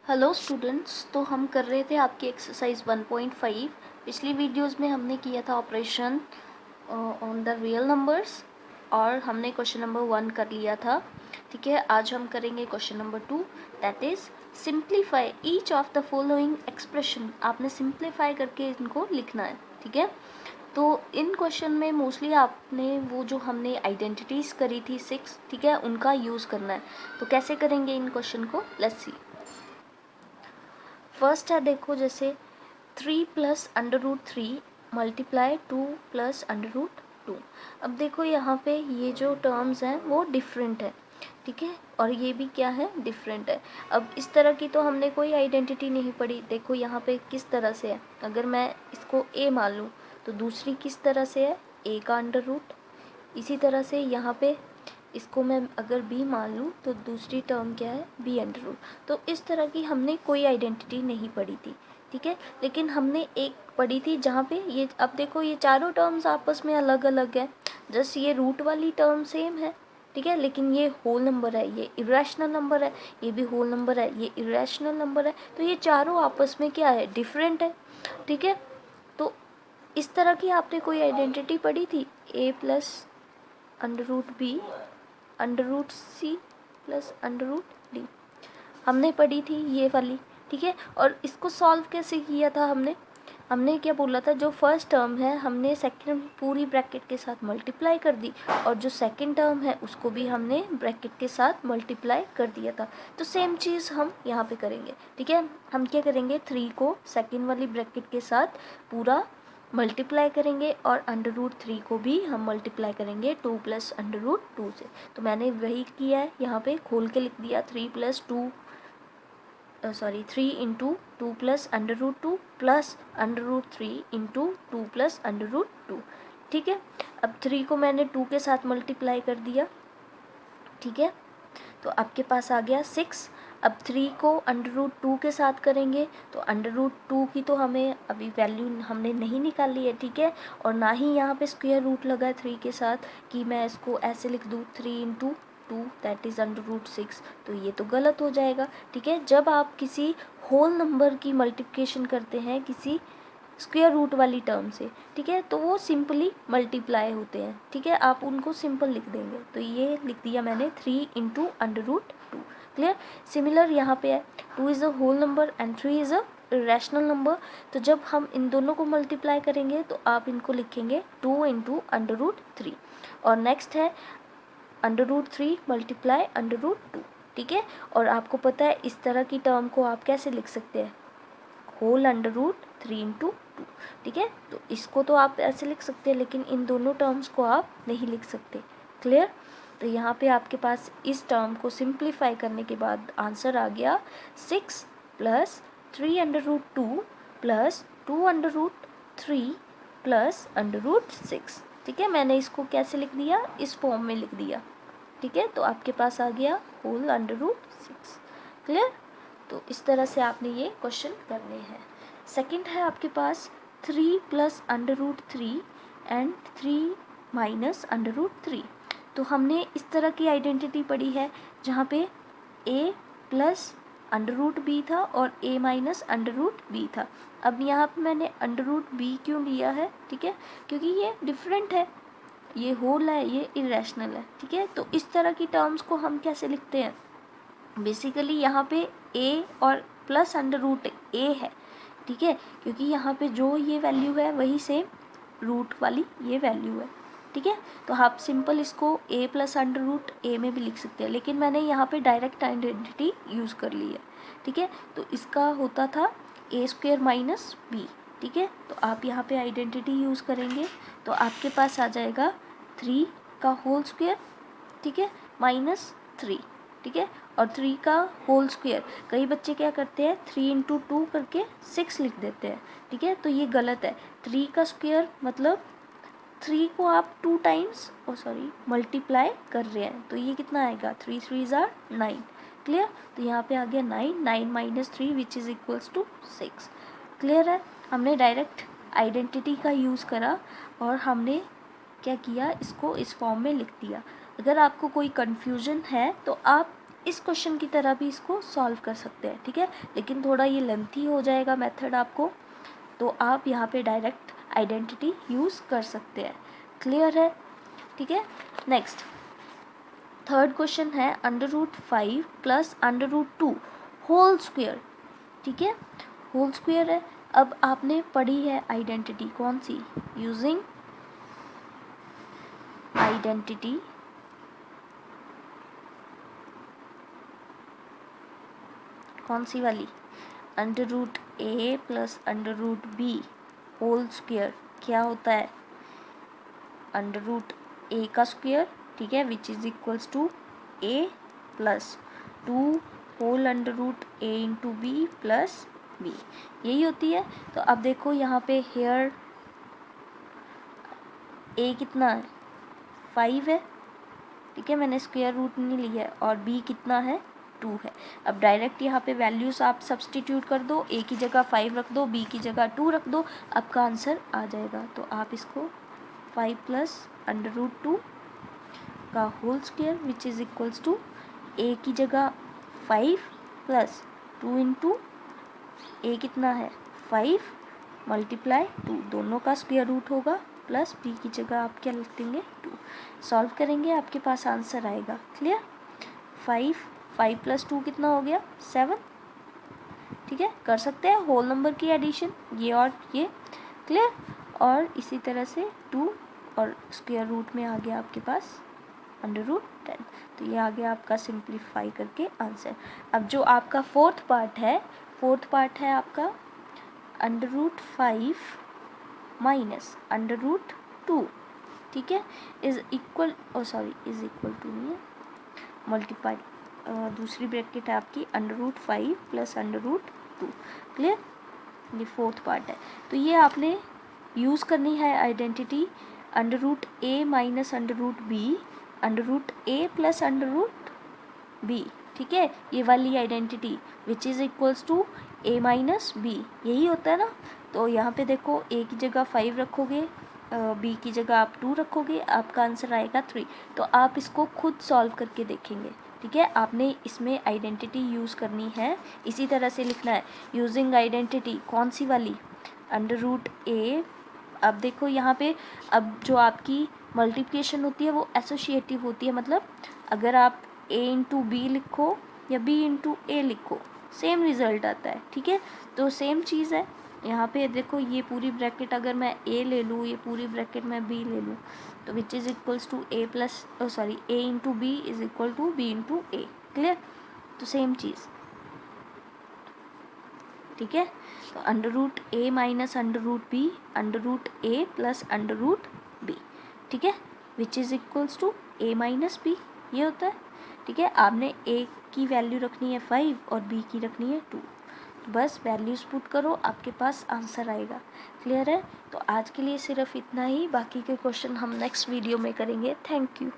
Hello students, तो हम कर रहे थे आपकी एक्सरसाइज 1.5। पिछली वीडियोस में हमने किया था operation on the real numbers और हमने क्वेश्चन नंबर 1 कर लिया था। ठीक है, आज हम करेंगे question number 2, that is simplify each of the following expression. आपने सिंप्लीफाई करके इनको लिखना है। ठीक है, तो इन क्वेश्चन में मोस्टली आपने वो जो हमने आइडेंटिटीज़ करी थी 6, ठीक है, उनका यूज़ करना है। तो कैसे करेंगे इन क्वेश्चन को, लेट्स सी। फर्स्ट है, देखो जैसे 3 plus under root 3 multiply 2 plus under root 2। अब देखो यहाँ पे ये जो टर्म्स हैं वो डिफरेंट है। ठीक है, और ये भी क्या है, डिफरेंट है। अब इस तरह की तो हमने कोई आइडेंटिटी नहीं पढ़ी। देखो यहाँ पे किस तरह से है, अगर मैं इसको a मान लूँ तो दूसरी किस तरह से है, a का अंडर रूट। इसी तरह से यहाँ पे इसको मैं अगर b मान लूँ तो दूसरी टर्म क्या है, b अंडर रूट। तो इस तरह की हमने कोई आइडेंटिटी नहीं पढ़ी थी। ठीक है, लेकिन हमने एक पढ़ी थी जहाँ पे ये, अब देखो ये चारों टर्म्स आपस में अलग अलग है। जस्ट ये रूट वाली टर्म सेम है। ठीक है, लेकिन ये होल नंबर है, ये इरेशनल नंबर है, ये भी होल नंबर है, ये इरेशनल नंबर है। तो ये चारों आपस में क्या है, डिफरेंट है। ठीक है, तो इस तरह की आपने कोई आइडेंटिटी पढ़ी थी, a plus under root B under root C plus under root D, हमने पढ़ी थी ये वाली। ठीक है, और इसको सॉल्व कैसे किया था हमने हमने क्या बोला था, जो फर्स्ट टर्म है हमने सेकंड पूरी ब्रैकेट के साथ मल्टीप्लाई कर दी, और जो सेकंड टर्म है उसको भी हमने ब्रैकेट के साथ मल्टीप्लाई कर दिया था। तो सेम चीज़ हम यहाँ पे करेंगे। ठीक है, हम क्या करेंगे, 3 को सेकंड वाली ब्रैकेट के साथ पूरा मल्टीप्लाई करेंगे और अंडर रूट 3 को भी हम मल्टीप्लाई करेंगे 2 प्लस अंडर रूट 2 से। तो मैंने वही किया है, यहाँ पे खोल के लिख दिया 3 into 2 plus under root 2 plus under root 3 into 2 plus under root 2। ठीक है, अब 3 को मैंने 2 के साथ मल्टीप्लाई कर दिया। ठीक है, तो आपके पास आ गया 6। अब 3 को अंडर रूट 2 के साथ करेंगे तो अंडर रूट 2 की तो हमें अभी वैल्यू हमने नहीं निकाली है। ठीक है, और ना ही यहाँ पे स्क्वायर रूट लगा है 3 के साथ कि मैं इसको ऐसे लिख दूँ 3 into 2 that is under root 6, तो ये तो गलत हो जाएगा। ठीक है, जब आप किसी होल नंबर की मल्टीप्लिकेशन करते हैं किसी स्क्वायर रूट वाली टर्म से, ठीक है, तो वो सिंपली मल्टीप्लाई होते हैं। ठीक है, आप उनको सिंपल लिख देंगे। तो ये लिख दिया मैंने 3 into under root 2। Clear. Similar यहाँ पे है, 2 is a whole number and 3 is a rational number. तो जब हम इन दोनों को मल्टीप्लाई करेंगे तो आप इनको लिखेंगे 2 इंटू अंडर रूट 3। और नेक्स्ट है under root 3 multiply under root 2। ठीक है, और आपको पता है इस तरह की टर्म को आप कैसे लिख सकते हैं, होल अंडर रूट 3 इंटू 2। ठीक है, तो इसको तो आप ऐसे लिख सकते हैं, लेकिन इन दोनों टर्म्स को आप नहीं लिख सकते। क्लियर। तो यहाँ पे आपके पास इस टर्म को सिंप्लीफाई करने के बाद आंसर आ गया 6 plus 3 under root 2 plus 2 under root 3 plus under root 6। ठीक है, मैंने इसको कैसे लिख दिया, इस फॉर्म में लिख दिया। ठीक है, तो आपके पास आ गया होल अंडर रूट 6। क्लियर। तो इस तरह से आपने ये क्वेश्चन करने हैं। सेकंड है आपके पास 3 plus under root 3 and 3 minus under root 3। तो हमने इस तरह की आइडेंटिटी पढ़ी है जहाँ पे a plus under root B था और a minus under root B था। अब यहाँ पे मैंने अंडर रूट बी क्यों लिया है, ठीक है, क्योंकि ये डिफरेंट है, ये होल है, ये इरेशनल है। ठीक है, तो इस तरह की टर्म्स को हम कैसे लिखते हैं, बेसिकली यहाँ पे a और प्लस अंडर रूट a है। ठीक है, क्योंकि यहाँ पे जो ये वैल्यू है वही सेम रूट वाली ये वैल्यू है। ठीक है, तो आप सिंपल इसको a plus under root a में भी लिख सकते हैं, लेकिन मैंने यहाँ पे डायरेक्ट आइडेंटिटी यूज़ कर ली है। ठीक है, तो इसका होता था a स्क्वेयर माइनस b। ठीक है, तो आप यहाँ पे आइडेंटिटी यूज़ करेंगे तो आपके पास आ जाएगा 3 का होल स्क्वेयर, ठीक है, माइनस 3। ठीक है, और 3 का होल स्क्वेयर, कई बच्चे क्या करते हैं 3 इंटू 2 करके 6 लिख देते हैं। ठीक है, तो ये गलत है। 3 का स्क्वेयर मतलब 3 को आप 2 टाइम्स मल्टीप्लाई कर रहे हैं, तो ये कितना आएगा, 3 3 ज़ार 9। क्लियर। तो यहाँ पे आ गया 9 minus 3 which is equals to 6। Clear है, हमने डायरेक्ट आइडेंटिटी का यूज़ करा और हमने क्या किया, इसको इस फॉर्म में लिख दिया। अगर आपको कोई कन्फ्यूजन है तो आप इस क्वेश्चन की तरह भी इसको सॉल्व कर सकते हैं, ठीक है। लेकिन थोड़ा ये लेंथी हो जाएगा मेथड आपको, तो आप यहाँ पे डायरेक्ट आइडेंटिटी यूज़ कर सकते हैं। क्लियर है, ठीक है। नेक्स्ट थर्ड क्वेश्चन है √5 प्लस √2 होल स्क्वायर, ठीक है। होल स्क्वायर है। अब आपने पढ़ी है आइडेंटिटी कौन सी, यूजिंग आइडेंटिटी कौन सी वाली, √a plus √b whole square क्या होता है, √a का स्क्वायर, ठीक है, which is equals to a plus 2 whole √a into b plus b, यही होती है। तो अब देखो यहाँ पे हेयर a कितना है, 5 है, ठीक है, मैंने स्क्वायर रूट नहीं लिया है, और b कितना है, 2 है। अब डायरेक्ट यहाँ पे वैल्यूज आप सब्सटीट्यूट कर दो, a की जगह 5 रख दो, b की जगह 2 रख दो, आपका आंसर आ जाएगा। तो आप इसको 5 प्लस √2 का whole square which is equals to a की जगह 5 प्लस 2 इंटू a कितना है 5 मल्टीप्लाई 2, दोनों का स्क्वायर रूट होगा, प्लस b की जगह आप क्या लिख देंगे 2। सॉल्व करेंगे आपके पास आंसर आएगा। क्लियर, 5 प्लस 2 कितना हो गया 7, ठीक है। कर सकते हैं होल नंबर की एडिशन, ये और ये। क्लियर, और इसी तरह से 2 और स्क्वायर रूट में आ गया आपके पास √10, तो ये आ गया आपका सिंप्लीफाई करके आंसर। अब जो आपका फोर्थ पार्ट है आपका √5 माइनस √2, ठीक है, is equal is equal to नहीं है, मल्टीप्लाई, दूसरी ब्रैकेट है आपकी √5 प्लस √2। क्लियर, ये फोर्थ पार्ट है। तो ये आपने यूज़ करनी है identity √a minus √b √a plus √b, ठीक है, ये वाली identity which is equals to a minus b, यही होता है ना। तो यहाँ पे देखो a की जगह 5 रखोगे, b की जगह आप 2 रखोगे, आपका आंसर आएगा 3। तो आप इसको खुद सॉल्व करके देखेंगे, ठीक है। आपने इसमें आइडेंटिटी यूज़ करनी है, इसी तरह से लिखना है, यूजिंग आइडेंटिटी कौन सी वाली, √a। अब देखो यहाँ पे, अब जो आपकी मल्टीप्लिकेशन होती है वो एसोसिएटिव होती है, मतलब अगर आप a इंटू बी लिखो या b इंटू ए लिखो सेम रिजल्ट आता है, ठीक है। तो सेम चीज़ है यहाँ पे, देखो ये पूरी ब्रैकेट अगर मैं a ले लूँ, ये पूरी ब्रैकेट मैं b ले लूँ, तो which is equals to a plus a into b is equal to b into a. Clear, तो सेम चीज़, ठीक है। तो √a minus √b √a plus √b, ठीक है, which is equals to a minus b, ये होता है, ठीक है। आपने a की वैल्यू रखनी है 5 और b की रखनी है 2, तो बस वैल्यूज़ पुट करो, आपके पास आंसर आएगा। क्लियर है, तो आज के लिए सिर्फ इतना ही, बाकी के क्वेश्चन हम नेक्स्ट वीडियो में करेंगे। Thank you.